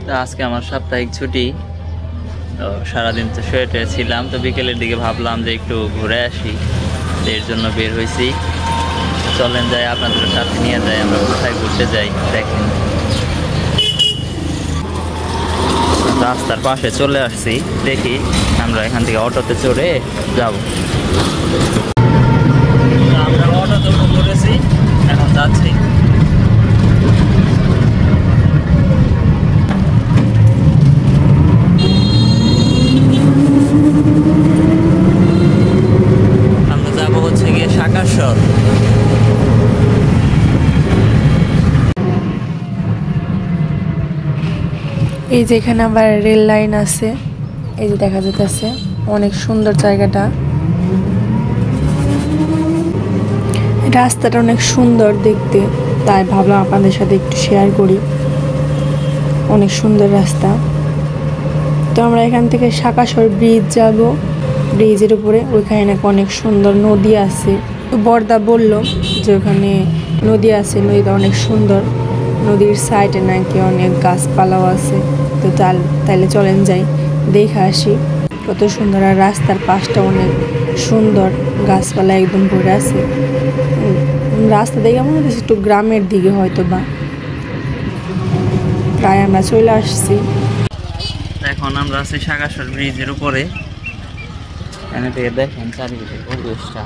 তো আজকে আমার সাপ্তাহিক ছুটি, তো সারাদিন তো শুয়ে ছিলাম, তো বিকেলের দিকে ভাবলাম যে একটু ঘুরে আসি, এর জন্য বের হয়েছি। চলেন যাই, আপনাদের সাথে নিয়ে যাই, আমরা কোথায় ঘুরতে যাই দেখেন। রাস্তার পাশে চলে আসছি, দেখি আমরা এখান থেকে অটোতে চড়ে যাব। আমরা অটোতে করেছি, এখন যাচ্ছি। আমরা যাবো হচ্ছে গিয়ে শাকাশ্বর। এই যে এখানে আবার রেল লাইন আছে, এই যে দেখা যাচ্ছে অনেক সুন্দর জায়গাটা। রাস্তাটা অনেক সুন্দর দেখতে, তাই ভাবলাম আপনাদের সাথে একটু শেয়ার করি। অনেক সুন্দর রাস্তা। তো আমরা এখান থেকে শাকাশ্বর ব্রিজ যাব, ব্রিজের উপরে ওইখানে নাকি অনেক সুন্দর নদী আছে। তো বর্দা বলল যে ওখানে নদী আছে, নদীটা অনেক সুন্দর, নদীর সাইডে নাকি অনেক গাছপালাও আছে। তো তাইলে চলেন যাই, দেখে আসি কত সুন্দর। আর রাস্তার পাশটা অনেক সুন্দর, গাছপালা একদম ভরে আছে। রাস্তা দেখে মনে হচ্ছে একটু গ্রামের দিকে হয়তো বা। তাই আমরা চলে আসছি। এখন আমরা আছি শাকাশ্বর ব্রিজের উপরে। এখানে থেকে দেখেন চারিদিকে পরিবেশটা।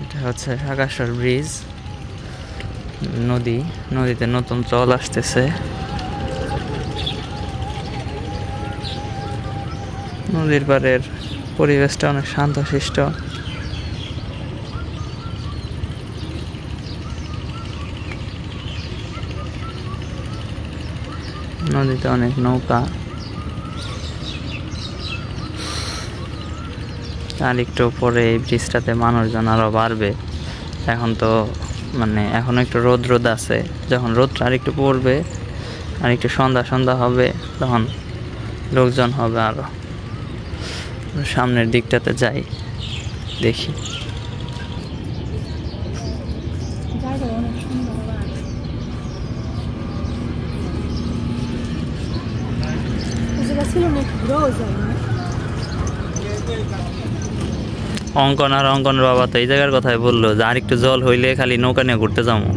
এটা হচ্ছে শাকাশ্বর ব্রিজ, নদীতে নতুন জল আসতেছে। নদীর পাড়ের পরিবেশটা অনেক শান্তশিষ্ট। নদীতে অনেক নৌকা। আর একটু পরে এই ব্রিজটাতে মানুষজন আরো বাড়বে। এখন তো এখন একটু রোদ আছে, যখন রোদটা আর একটু পড়বে, আর একটু সন্ধ্যা হবে, তখন লোকজন হবে আরো। সামনের দিকটাতে যাই, দেখি। অঙ্কনের বাবা তো এই জায়গার কথাই বললো যে আর একটু জল হইলে খালি নৌকা নিয়ে ঘুরতে যাবো।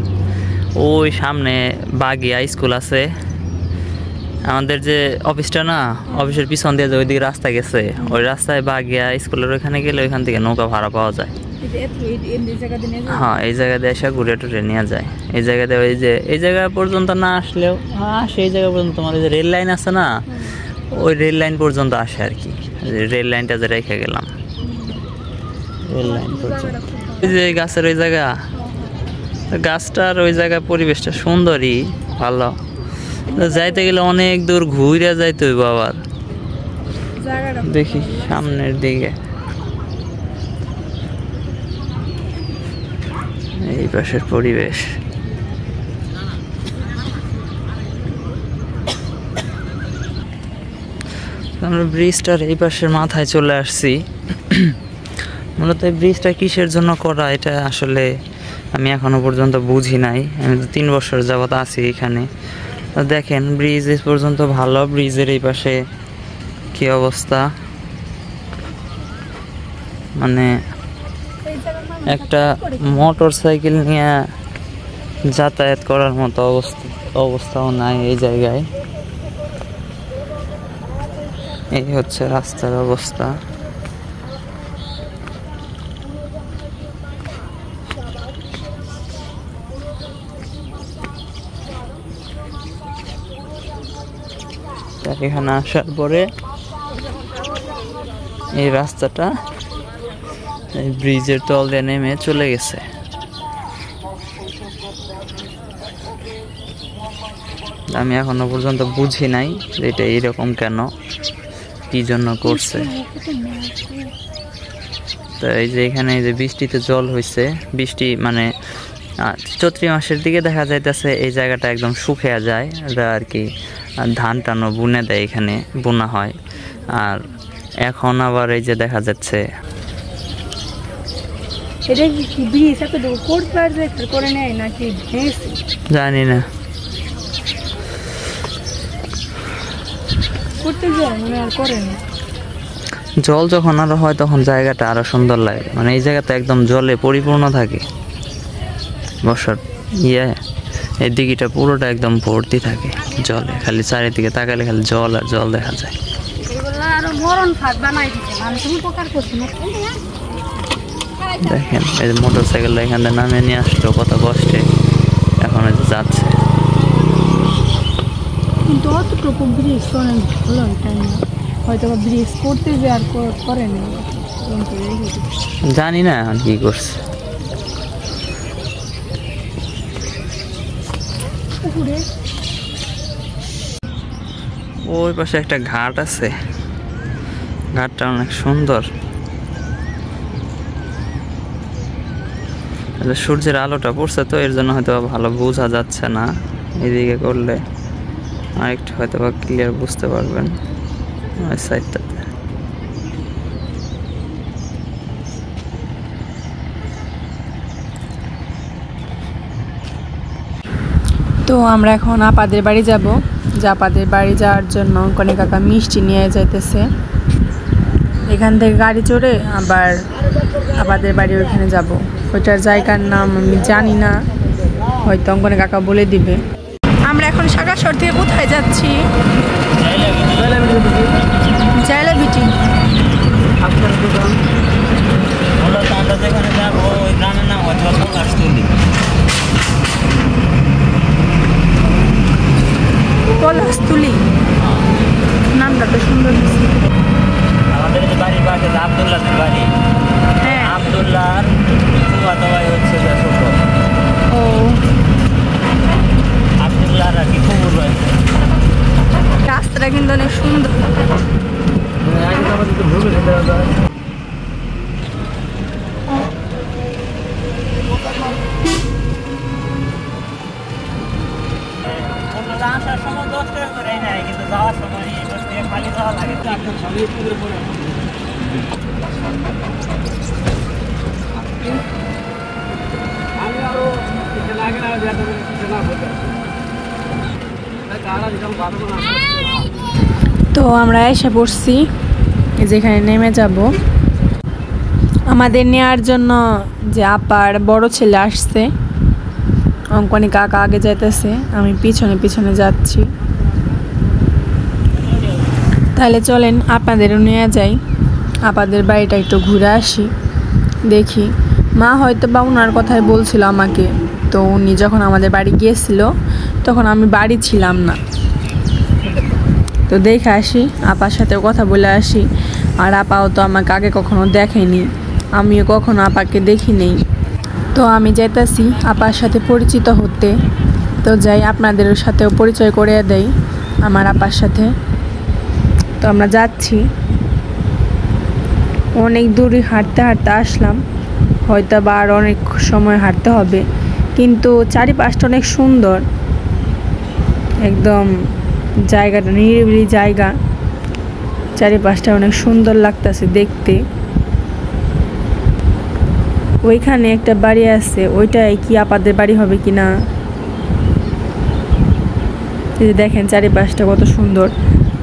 ওই সামনে বাগিয়া স্কুল আছে, আমাদের যে অফিসটা না, অফিসের পিছন দিয়ে যে ওইদিকে রাস্তা গেছে, ওই রাস্তায় বাগিয়া স্কুলের ওইখানে গেলে ওইখান থেকে নৌকা ভাড়া পাওয়া যায়। হ্যাঁ, এই জায়গা দিয়ে এসে ঘুরে টুরে নিয়ে যায়। এই জায়গাতে এই জায়গা পর্যন্ত না আসলেও সেই জায়গা পর্যন্ত তোমার ওই যে রেল লাইন আছে না, ওই রেল লাইন পর্যন্ত আসে আর কি। রেল লাইনটা যে রেখে গেলাম, রেল লাইন পর্যন্ত। ওই যে গাছের ওই জায়গা, গাছটার ওই জায়গায় পরিবেশটা সুন্দরই, ভালো। যাইতে গেলে অনেক দূর ঘুরে যাইতে হইব আবার। দেখি সামনের দিকে, এই পাশের পরিবেশ। আমরা ব্রিজটার এই পাশের মাথায় চলে আসছি। মূলত এই ব্রিজটা কিসের জন্য করা, এটা আসলে আমি এখনো পর্যন্ত বুঝি নাই। আমি তো 3 বছর যাবত আছি এখানে। দেখেন ব্রিজ এই পর্যন্ত ভালো, ব্রিজের এই পাশে কি অবস্থা, একটা মোটর সাইকেল নিয়ে যাতায়াত করার মতো অবস্থাও নাই এই জায়গায়। এই হচ্ছে রাস্তার অবস্থা। এখানে আসার পরে এই রাস্তাটা এই ব্রিজের তল দিয়ে নেমে চলে গেছে। আমি এখনো পর্যন্ত বুঝি নাই যে এটা এইরকম কেন, কি জন্য করছে। তো এই যে এখানে এই যে বৃষ্টিতে জল হয়েছে, বৃষ্টি মানে চৈত্র মাসের দিকে দেখা যাইতেছে এই জায়গাটা একদম শুকিয়ে যায়, এটা আর কি ধান টানো বুনে দেয়, এখানে বোনা হয়। আর এখন আবার এই যে দেখা যাচ্ছে জানি না, জল যখন আরো হয় তখন জায়গাটা আরো সুন্দর লাগে। মানে এই জায়গাটা একদম জলে পরিপূর্ণ থাকে বর্ষার এই দিকটা পুরোটা একদম ভর্তি থাকে জলে, খালি চারিদিকে তাকালে খালি জল আর জল দেখা যায়। দেখেন এই যে মোটর সাইকেল এখান থেকে নামে নিয়ে আসলো কত কষ্টে, এখন যাচ্ছে। কিন্তু অতটুকু ব্রিজ অনেক ভালো, হয়তো ব্রিজ করতে যে আর করে না, জানি না এখন কি করছে। ওই পাশে একটা ঘাট আছে, ঘাটটা অনেক সুন্দর। সূর্যের আলোটা পড়ছে তো এর জন্য হয়তো ভালো বোঝা যাচ্ছে না, এদিকে করলে আরেকটু হয়তো বা ক্লিয়ার বুঝতে পারবেন ওই সাইডটাতে। তো আমরা এখন আপাদের বাড়ি যাব, যে আপাদের বাড়ি যাওয়ার জন্য কনে কাকা মিষ্টি নিয়ে যাইতেছে। এখান থেকে গাড়ি চড়ে আবার আপাদের বাড়ি ওইখানে যাব। ওইটার জায়গার নাম আমি জানি না, হয়তো অঙ্কনে কাকা বলে দিবে। আমরা এখন সাগাসর থেকে কোথায় যাচ্ছি? জাইলাবিটি। পলাশতুলি নামটা তো সুন্দর। আমাদের যে বাড়ির পাশে আব্দুল্লাহর বাড়ি, হ্যাঁ আব্দুল্লাহর ফুফাতো ভাই হচ্ছে ছোট। ও আব্দুল্লাহর আর কি খবর ভাই। রাস্তাটা কিন্তু অনেক সুন্দর। আসার সময় 10 টাকা করে নেয়, কিন্তু যাওয়ার সময় খালি যাওয়া লাগে। তো আমরা এসে পড়ছি, যেখানে নেমে যাব। আমাদের নেওয়ার জন্য যে আপার বড় ছেলে আসছে, অঙ্কনী কাকা আগে যাইতেছে, আমি পিছনে পিছনে যাচ্ছি। তাহলে চলেন আপনাদেরও নিয়ে যাই, আপাদের বাড়িটা একটু ঘুরে আসি, দেখি। মা হয়তো বা ওনার কথাই বলছিল আমাকে, তো উনি যখন আমাদের বাড়ি গিয়েছিল তখন আমি বাড়ি ছিলাম না। তো দেখে আসি, আপার সাথেও কথা বলে আসি। আর আপাও তো আমাকে আগে কখনো দেখেনি, আমিও কখনো আপাকে দেখি নেই। তো আমি যাইতাছি আপার সাথে পরিচিত হতে। তো যাই, আপনাদের সাথেও পরিচয় করে দেই আমার আপার সাথে। তো আমরা যাচ্ছি, অনেক দূরই হাঁটতে হাঁটতে আসলাম, হয়তো বা আর অনেক সময় হাঁটতে হবে। কিন্তু চারিপাশটা অনেক সুন্দর, একদম জায়গাটা নিরিবিলি জায়গা, চারিপাশটা অনেক সুন্দর লাগতেছে দেখতে। ওইখানে একটা বাড়ি আছে, ওইটাই কি আপাদের বাড়ি হবে কি না। দেখেন চারিপাশটা কত সুন্দর,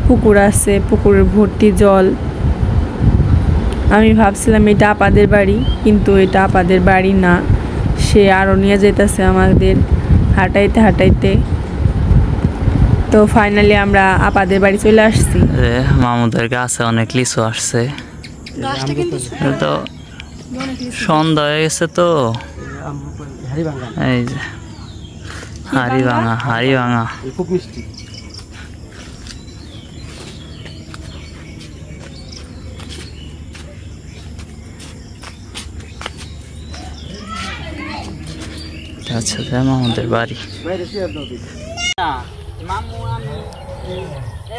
পুকুর আছে, পুকুরের ভর্তি জল। আমি ভাবছিলাম এটা আপাদের বাড়ি, কিন্তু এটা আপাদের বাড়ি না, সে আরও নিয়ে যেতেছে আমাদের হাঁটাইতে হাঁটাইতে। তো ফাইনালি আমরা আপাদের বাড়ি চলে আসছি। মামুদের গাছে অনেক লিচু আসছে, তো সন্ধ্যা হয়ে গেছে। তো এই যে হাড়ি ভাঙা, হাড়ি ভাঙা, আচ্ছা মামুদের বাড়ি। মামু আমি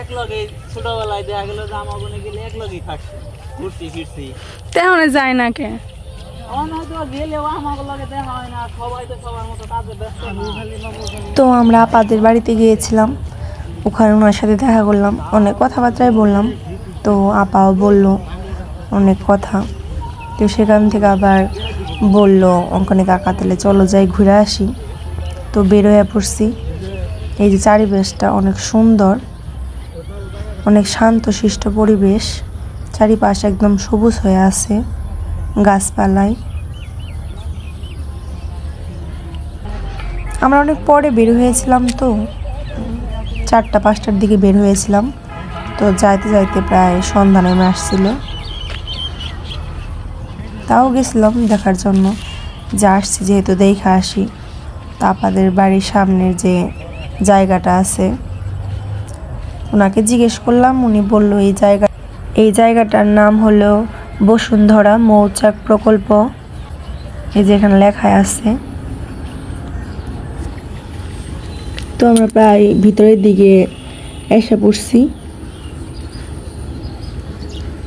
এক লগে ছোটবেলায় দেখা গেল যে আমার বোনে গেলে এক লগেই থাকছি, ঘুরছি ফিরছি। তেমন যায় না কে? তো আমরা আপাদের বাড়িতে গিয়েছিলাম, ওখানে ওনার সাথে দেখা করলাম, অনেক কথাবার্তাই বললাম। তো আপাও বলল অনেক কথা। তো সেখান থেকে আবার বলল অঙ্কনে কাকা তাহলে চলো যাই ঘুরে আসি। তো বের হয়ে পড়ছি। এই যে চারিপাশটা অনেক সুন্দর, অনেক শান্তশিষ্ট পরিবেশ, চারিপাশ একদম সবুজ হয়ে আছে গাছপালায়। আমরা অনেক পরে বের হয়েছিলাম, তো 4টা-5টার দিকে বের হয়েছিলাম। তো যাইতে যাইতে প্রায় সন্ধ্যা নেমে আসছিল। তাও গেছিলাম দেখার জন্য যে আসছি যেহেতু দেখে আসি। তা আপনাদের বাড়ির সামনের যে জায়গাটা আছে ওনাকে জিজ্ঞেস করলাম, উনি বলল এই জায়গাটার নাম হলো বসুন্ধরা মৌচাক প্রকল্প। এই যে এখানে লেখা আছে। তো আমরা প্রায় ভিতরের দিকে এসে পড়ছি।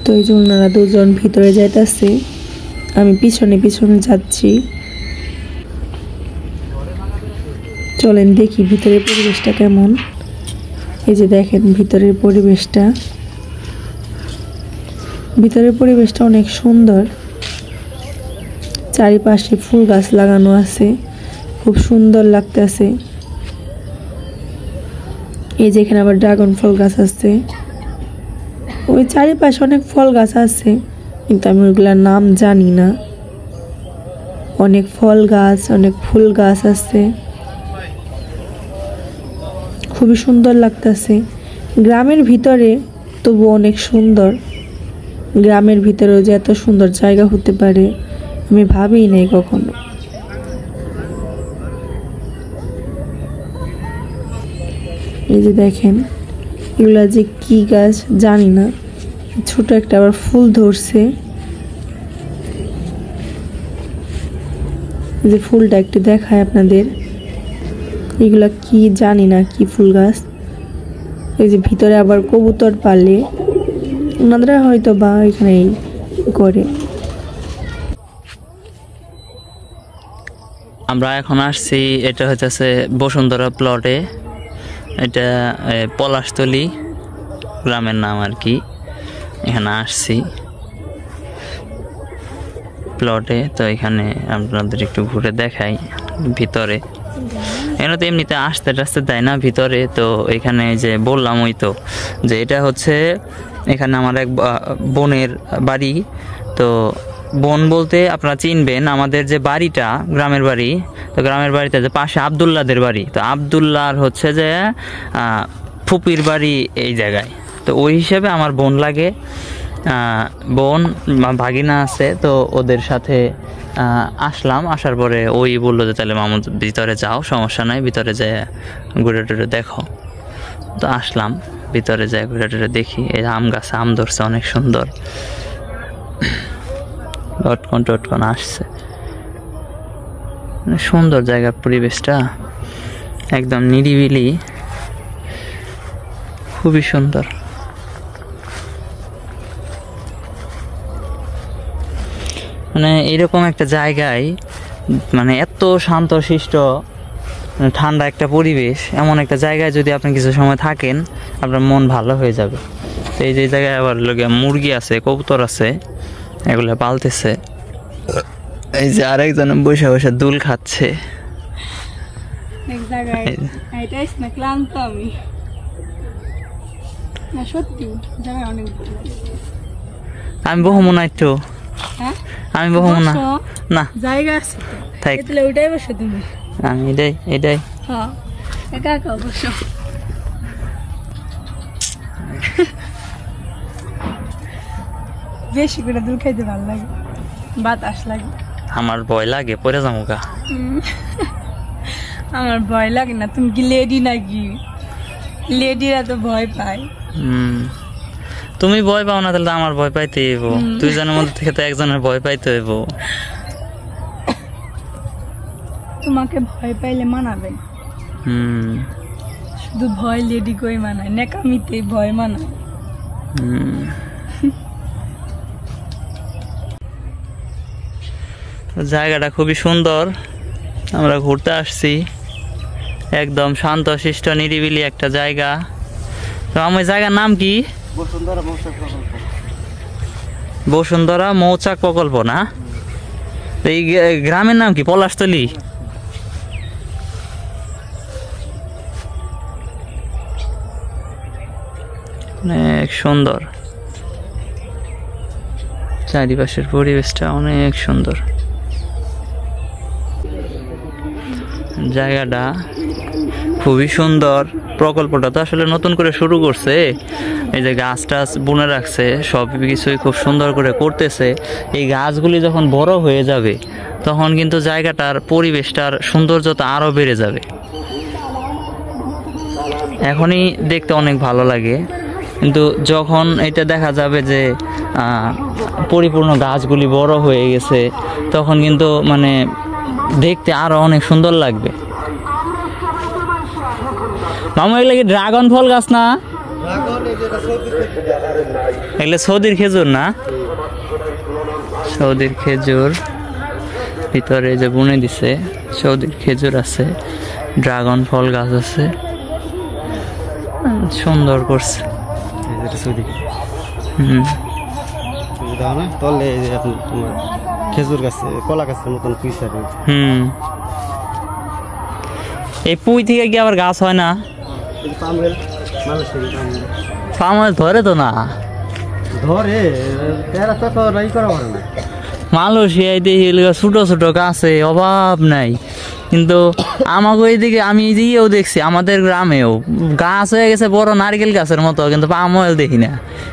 তো এই যে ওনারা দুজন ভিতরে যাইতেছে, আমি পিছনে পিছনে যাচ্ছি। চলেন দেখি ভিতরের পরিবেশটা কেমন। এই যে দেখেন ভিতরের পরিবেশটা অনেক সুন্দর। চারিপাশে ফুল গাছ লাগানো আছে, খুব সুন্দর লাগতেছে। এই যে এখানে আবার ড্রাগন ফল গাছ আছে। ওই চারিপাশে অনেক ফল গাছ আছে, কিন্তু আমি ওইগুলার নাম জানি না। অনেক ফল গাছ, অনেক ফুল গাছ আছে, খুবই সুন্দর লাগতেছে। গ্রামের ভিতরে তবু অনেক সুন্দর। গ্রামের ভিতরেও যে এত সুন্দর জায়গা হতে পারে আমি ভাবিই নাই কখনো। এই যে দেখেন এগুলা যে কি গাছ জানি না, ছোট একটা আবার ফুল ধরছে। এই যে ফুলটা একটু দেখায় আপনাদের, এগুলা কি জানি না, কি ফুল গাছ। এই যে ভিতরে আবার কবুতর পালে, ওনারা হয়তো বা এখানে করে। আমরা এখন আসছি, এটা হচ্ছে বসুন্ধরা প্লটে। এটা পলাশতলী গ্রামের নাম আর কি। এখানে আসছি প্লটে। তো এখানে আপনাদের একটু ঘুরে দেখাই ভিতরে। এখানে তো এমনিতে আসতে টাসতে দেয় না ভিতরে। তো এখানে যে বললাম ওই তো যে এটা হচ্ছে এখানে আমার এক বোনের বাড়ি। তো বোন বলতে আপনারা চিনবেন আমাদের যে বাড়িটা, গ্রামের বাড়ি। তো গ্রামের বাড়িতে যে পাশে আবদুল্লাদের বাড়ি, তো আবদুল্লাহর হচ্ছে যে ফুপির বাড়ি এই জায়গায়। তো ওই হিসেবে আমার বোন লাগে, বোন ভাগিনা আছে। তো ওদের সাথে আসলাম। আসার পরে ওই বললো যে তাহলে মামু ভিতরে যাও, সমস্যা নাই, ভিতরে যেয়ে ঘুরে টুরে দেখো। তো আসলাম, ভিতরে যাই ঘুরে টুরে দেখি। এই আম গাছে আম ধরছে অনেক সুন্দর, লটকন টটকন আসছে। সুন্দর জায়গার পরিবেশটা, একদম নিরিবিলি, খুবই সুন্দর। মানে এরকম একটা জায়গায়, মানে এত শান্তশিষ্ট ঠান্ডা একটা পরিবেশ, এমন একটা জায়গায় যদি আপনি কিছু সময় থাকেন আপনার মন ভালো হয়ে যাবে। তো এই যে জায়গায় আবার মুরগি আছে, কবুতর আছে, এগুলো পালতেছে। এই যে আরেকজন বসে বসে দুল খাচ্ছে। ক্লান্ত আমি, সত্যি আমি বহু না একটু, আমি বহু না না জায়গা আছে থাক, ওইটাই বসে তুমি। আমি এটাই হ্যাঁ একা একা বসো। বেশি করে দুধ খাইতে ভালো লাগে, বাতাস লাগে। আমার ভয় লাগে পরে যাবো গা। আমার ভয় লাগে না, তুমি কি লেডি নাকি? লেডিরা তো ভয় পায়। তুমি ভয় পাও না, তাহলে আমার ভয় পাইতে হইব। দুইজনের মধ্যে থেকে তো একজনের ভয় পাইতে হইব। তোমাকে ভয় পাইলে মানাবে না। শুধু ভয় লেডি কই মানায়, নেকামিতে ভয় মানায়। জায়গাটা খুবই সুন্দর, আমরা ঘুরতে আসছি, একদম শান্ত শিষ্ট নিরিবিলি একটা জায়গা। তো আমার জায়গার নাম কি? বসুন্ধরা মৌচাক প্রকল্প না? এই গ্রামের নাম কি? পলাশতলী। অনেক সুন্দর, চারিপাশের পরিবেশটা অনেক সুন্দর। জায়গাটা খুবই সুন্দর। প্রকল্পটা তো আসলে নতুন করে শুরু করছে, এই যে গাছ টাছ বুনে রাখছে, সব কিছুই খুব সুন্দর করে করতেছে। এই গাছগুলি যখন বড় হয়ে যাবে তখন কিন্তু জায়গাটার পরিবেশটার সৌন্দর্যতা আরও বেড়ে যাবে। এখনই দেখতে অনেক ভালো লাগে, কিন্তু যখন এটা দেখা যাবে যে পরিপূর্ণ গাছগুলি বড় হয়ে গেছে তখন কিন্তু মানে দেখতে আরো অনেক সুন্দর লাগবে। মামু এগুলো কি ড্রাগন ফল গাছ না? এগুলো সৌদির খেজুর না? সৌদির খেজুর ভিতরে যে বুনে দিছে, সৌদির খেজুর আছে, ড্রাগন ফল গাছ আছে, সুন্দর করছে। খেজুর গাছ, কলা গাছের মতন পুঁইশাক। এই পুঁই থেকে কি আবার গাছ হয় না? পাম অয়েল ধরে তো না? ধরে মালয়েশিয়ায় দেখি ছোট ছোট গাছে অভাব নাই, কিন্তু আমাকে এইদিকে আমি দিয়েও দেখছি, আমাদের গ্রামেও গাছ হয়ে গেছে বড় নারকেল গাছের মতো, কিন্তু পাম অয়েল দেখি না,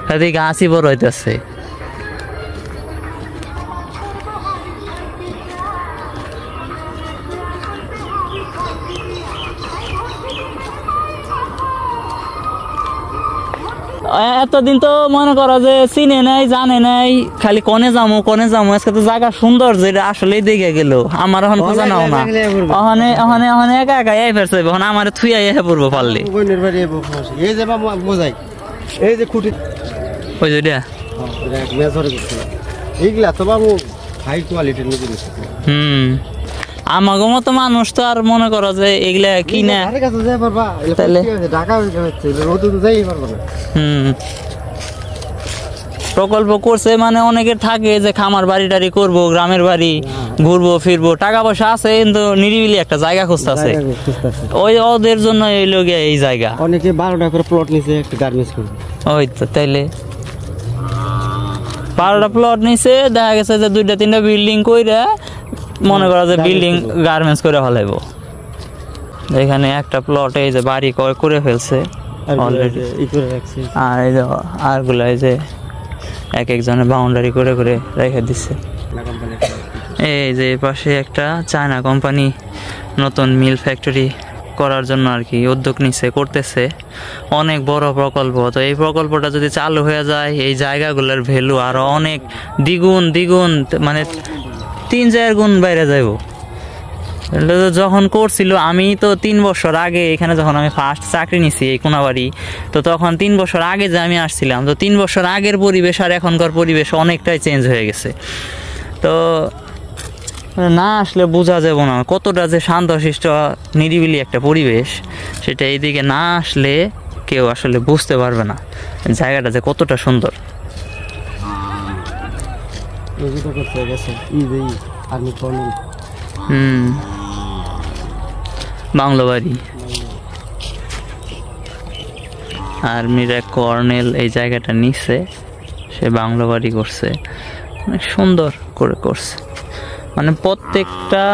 খালি গাছই বড় হইতেছে। এতদিন তো মনে করো যে চিনে নাই জানে নাই, খালি কনে যাবো আজকে তো জায়গা সুন্দর যেটা আসলে দেখে গেল। আমার এখন খোঁজা নাও না, ওখানে ওখানে ওখানে একা একা এই ফেরছে, ওখানে আমার থুইয়া এসে পড়বো পারলে। এই যে খুঁটি ওই যে এইগুলা তো বাবু হাই কোয়ালিটির আমাকে মতো মানুষ তো আর মনে করো যে এগুলা কিনা প্রকল্প করছে মানে অনেকের থাকে যে খামার বাড়ি টাড়ি করবো, গ্রামের বাড়ি ঘুরবো ফিরবো, টাকা পয়সা আছে কিন্তু নিরিবিলি একটা জায়গা খুঁজতেছে, ওই ওদের জন্য এই লোকে এই জায়গা। অনেকে 12টা করে প্লট নিছে একটা গার্মেন্টস করবে। ওই তো তাইলে 12টা প্লট নিছে, দেখা গেছে যে 2টা-3টা বিল্ডিং কইরা মনে করা যে বিল্ডিং গার্মেন্টস করে ফেলাইব। এখানে একটা প্লটে এই যে বাড়ি করে ফেলছে অলরেডি, আর এই যে আরগুলা এই যে এক একজনের বাউন্ডারি করে করে রেখে দিচ্ছে। এই যে পাশে একটা চায়না কোম্পানি নতুন মিল ফ্যাক্টরি করার জন্য আর কি উদ্যোগ নিচ্ছে, করতেছে, অনেক বড় প্রকল্প। তো এই প্রকল্পটা যদি চালু হয়ে যায় এই জায়গাগুলোর ভ্যালু আরো অনেক দ্বিগুণ মানে 3-4 গুণ বাইরে যাইব। যখন করছিল আমি তো 3 বছর আগে এখানে যখন আমি ফার্স্ট চাকরি নিছি এই কোনাবাড়ি, তো তখন 3 বছর আগে যে আমি আসছিলাম, তো 3 বছর আগের পরিবেশ আর এখনকার পরিবেশ অনেকটাই চেঞ্জ হয়ে গেছে। তো না আসলে বোঝা যাব না কতটা যে শান্তশিষ্ট নিরিবিলি একটা পরিবেশ, সেটা এইদিকে না আসলে কেউ আসলে বুঝতে পারবে না জায়গাটা যে কতটা সুন্দর। বাংলো বাড়ি আর্মির এক কর্নেল এই জায়গাটা নিচ্ছে, সে বাংলো বাড়ি করছে, অনেক সুন্দর করে করছে। মানে প্রত্যেকটা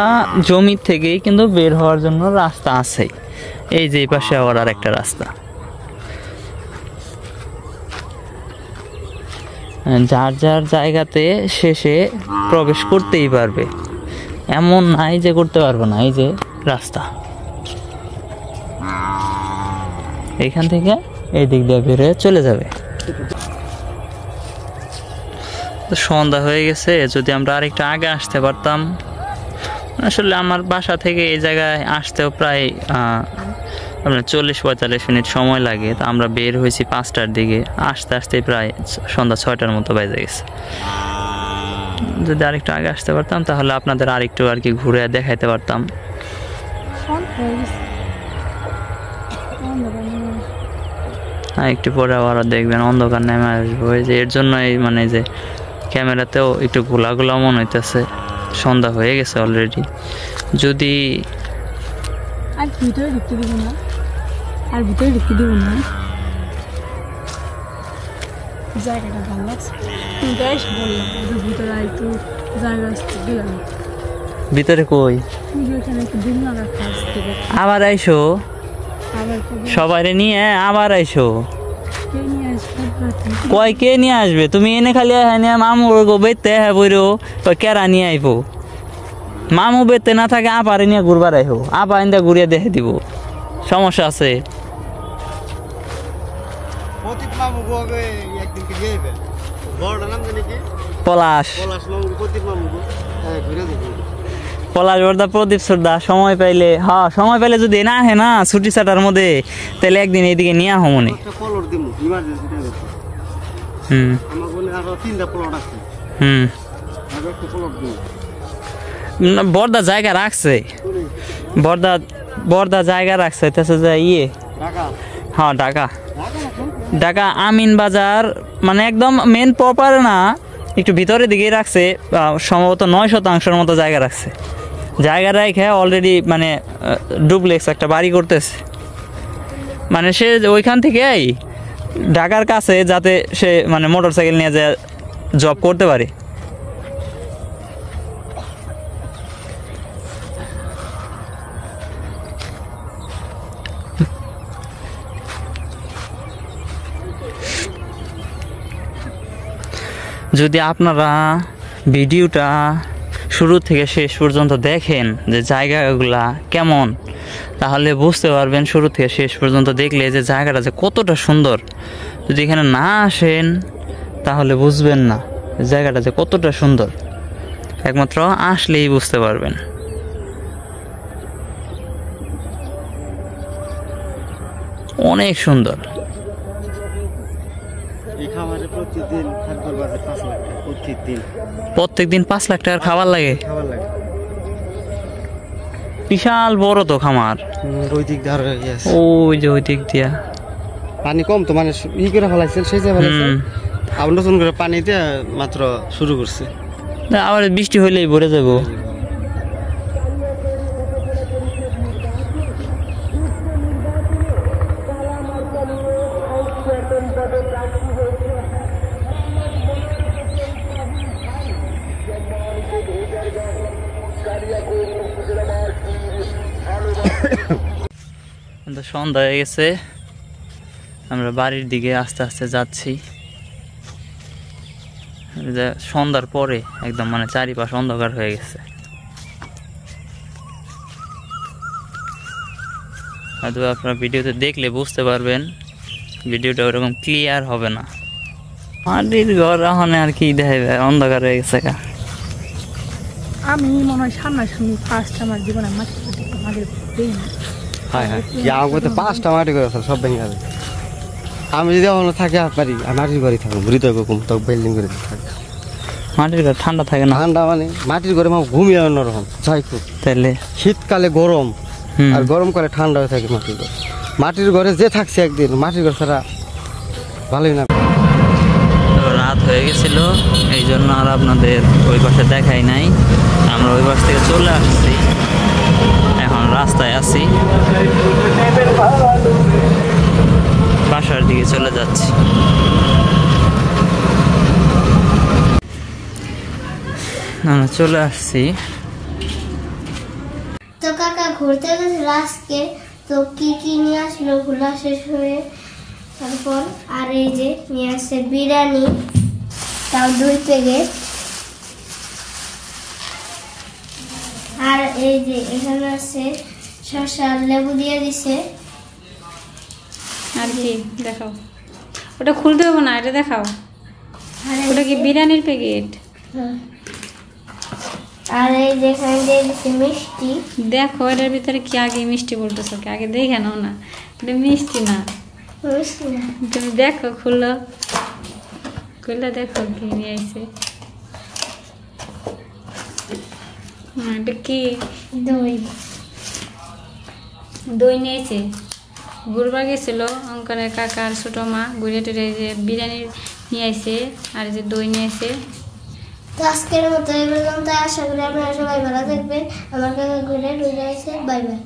জমি থেকেই কিন্তু বের হওয়ার জন্য রাস্তা আছে। এই যে পাশে আবার আর একটা রাস্তা, যার যার জায়গাতে শেষে প্রবেশ করতেই পারবে, এমন নাই যে করতে পারবে না। এই যে রাস্তা, এইখান থেকে এই দিক দিয়ে বের হয়ে চলে যাবে। সন্ধ্যা হয়ে গেছে, যদি আমরা আরেকটু আগে আসতে পারতাম আসলে আমার বাসা থেকে এই জায়গায় আসতেও প্রায় আপনার 40-45 মিনিট সময় লাগে। তো আমরা বের হয়েছি 5টার দিকে, আসতে আসতে প্রায় সন্ধ্যা 6টার মতো বেজে গেছে। যদি আরেকটু আগে আসতে পারতাম তাহলে আপনাদের আরেকটু আর কি ঘুরে দেখাইতে পারতাম। হ্যাঁ, একটু পরে আবার দেখবেন অন্ধকার নেমে আসবো। এই যে এর জন্যই মানে যে ক্যামেরাতেও একটু গোলা গোলা মনে হইতেছে, সন্ধ্যা হয়ে গেছে অলরেডি। যদি আর ভিতরে ঢুকতে দিব না, আর ভিতরে ঢুকতে দিব না, জায়গাটা ভালো লাগছে। বেশ বললাম ভিতরে একটু জায়গা দিলাম। ভিতরে কই এখানে একটু দিন লাগা কাজ থেকে আবার আইসো, আবার সবাই নিয়ে আবার আইসো। কে নিয়ে আসবে? কয় কে নিয়ে আসবে? তুমি এনে খালি মামু বেতে হ্যাঁ বইরো কেরা নিয়ে আইবো। মামু বেতে না থাকে আপারে নিয়ে ঘুরবার আইবো, আপা ইন্দা ঘুরিয়ে দেখে দিব, সমস্যা আছে? প্রতীক মামু গো একদিন কি যাইবে বড় নাম জানি কি পলাশ মামু প্রতীক মামু গো ঘুরে দেখি। পলাশ বর্দা, প্রদীপ সর্দা সময় পাইলে, হ্যাঁ সময় পাইলে যদি না আহে না ছুটি ছাটার মধ্যে, তাহলে একদিন এইদিকে নিয়ে আহ মনে। একটা কলর দিমু ইমার্জেন্সি টাইমে। আমার বলে আরো 3টা প্লট আছে। আর একটা প্লট দিই। বর্দা জায়গা রাখছে, বর্দা জায়গা রাখছে। তাছে যে ঢাকা। হ্যাঁ ঢাকা, ঢাকা আমিন বাজার, মানে একদম মেন প্রপার না, একটু ভিতরের দিকেই রাখছে। সম্ভবত 9% মতো জায়গা রাখছে। জায়গা রেখে অলরেডি মানে ডুপ্লেক্স একটা বাড়ি করতেছে। মানে সে ওইখান থেকেই ঢাকার কাছে, যাতে সে মানে মোটর সাইকেল নিয়ে যায় জব করতে পারে। যদি আপনারা ভিডিওটা শুরু থেকে শেষ পর্যন্ত দেখেন যে জায়গাগুলা কেমন, তাহলে বুঝতে পারবেন শুরু থেকে শেষ পর্যন্ত দেখলে যে জায়গাটা যে কতটা সুন্দর। যদি এখানে না আসেন তাহলে বুঝবেন না জায়গাটা যে কতটা সুন্দর, একমাত্র আসলেই বুঝতে পারবেন। অনেক সুন্দর। প্রত্যেকদিন 5 লাখ টাকার খাবার লাগে। বিশাল বড় তো খামার। ওই দিক দিয়ে ওই যে ওই দিক দিয়া পানি কম তো, মানে করে ফেলাইছেন সেই যে আবার নতুন করে পানি দিয়ে মাত্র শুরু করছে। আবার বৃষ্টি হইলেই ভরে যাবো। সন্ধ্যা হয়ে গেছে, আমরা বাড়ির দিকে আস্তে আস্তে যাচ্ছি। সন্ধ্যার পরে একদম মানে চারিপাশ অন্ধকার হয়ে গেছে। হয়তো আপনারা ভিডিওতে দেখলে বুঝতে পারবেন ভিডিওটা ওরকম ক্লিয়ার হবে না। মাটির ঘর এখন আর কি দেখাবে, অন্ধকার হয়ে গেছে। আমি মনে হয় সামনাসামনি ফার্স্ট আমার জীবনে মাটির আমাকে তো 5টা মাটি করে সব ভেঙে যাবে। আমি যদি এখনো থাকি পারি মাটির ঘরে থাকবো, হৃদয় কম তো বিল্ডিং করে থাকি। মাটির ঘর ঠান্ডা থাকে না? ঠান্ডা মানে মাটির ঘরে ঘুমিয়ে অন্যরকম যাই খুব। তাহলে শীতকালে গরম আর গরমকালে ঠান্ডা হয়ে থাকে মাটির ঘর। মাটির ঘরে যে থাকছে একদিন, মাটির ঘর ছাড়া ভালোই না। রাত হয়ে গেছিল, এই জন্য আর আপনাদের ওই পাশে দেখাই নাই। আমরা ওই পাশ থেকে চলে আসছি, এখন রাস্তায় আছি, বাসার দিকে চলে যাচ্ছি। আমরা চলে আসছি। তো কাকা ঘুরতে গেছিল আজকে, তো কি কি নিয়ে আসলো ঘোরা শেষ হয়ে, তারপর আর এই যে নিয়ে আসছে বিরিয়ানি, তাও 2 প্যাকেট। আর এই যে এখানে আছে শসা, লেবু দিয়ে দিছে। আর কি দেখাও, ওটা খুলতে হবে না, এটা দেখাও। ওটা কি বিরিয়ানির প্যাকেট? আর এই যেখানে দিয়ে দিচ্ছি মিষ্টি। দেখো এটার ভিতরে কি আগে মিষ্টি বলতেছো কি আগে দেখে নাও না, এটা মিষ্টি না। মিষ্টি না, তুমি দেখো খুললো, খুললে দেখো কি নিয়ে আইছে। এটা কি? দই। দই নিয়েছে। ঘুরবার গেছিল অঙ্কনের কাকার ছোট মা, ঘুরে টুরে যে বিরিয়ানি নিয়ে আইছে আর যে দই নিয়েছে। তো আজকের মতো এই পর্যন্ত, আশা করি আপনারা সবাই ভালো থাকবেন। আমার কাকা ঘুরে টুরে আইছে, বাই বাই।